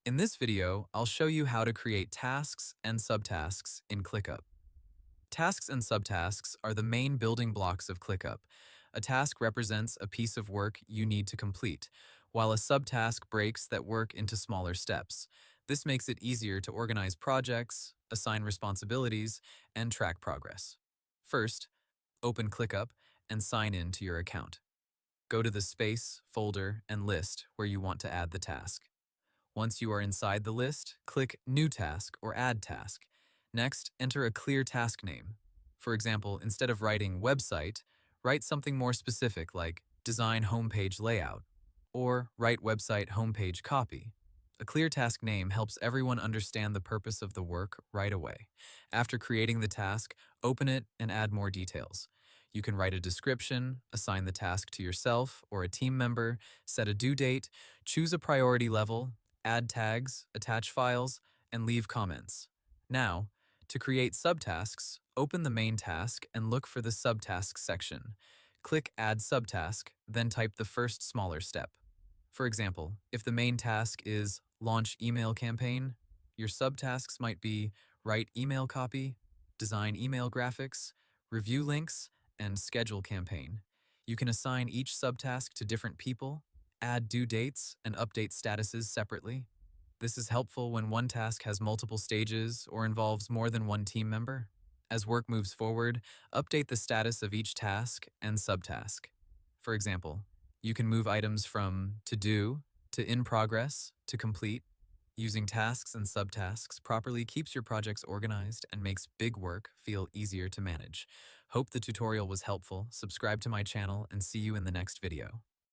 In this video, I'll show you how to create tasks and subtasks in ClickUp. Tasks and subtasks are the main building blocks of ClickUp. A task represents a piece of work you need to complete, while a subtask breaks that work into smaller steps. This makes it easier to organize projects, assign responsibilities, and track progress. First, open ClickUp and sign in to your account. Go to the Space, Folder, and List where you want to add the task. Once you are inside the list, click New Task or Add Task. Next, enter a clear task name. For example, instead of writing Website, write something more specific like Design Homepage Layout or Write Website Homepage Copy. A clear task name helps everyone understand the purpose of the work right away. After creating the task, open it and add more details. You can write a description, assign the task to yourself or a team member, set a due date, choose a priority level, add tags, attach files, and leave comments. Now, to create subtasks, open the main task and look for the Subtasks section. Click Add Subtask, then type the first smaller step. For example, if the main task is Launch Email Campaign, your subtasks might be Write Email Copy, Design Email Graphics, Review Links, and Schedule Campaign. You can assign each subtask to different people, add due dates, and update statuses separately. This is helpful when one task has multiple stages or involves more than one team member. As work moves forward, update the status of each task and subtask. For example, you can move items from to do to in progress to complete. Using tasks and subtasks properly keeps your projects organized and makes big work feel easier to manage. Hope the tutorial was helpful. Subscribe to my channel and see you in the next video.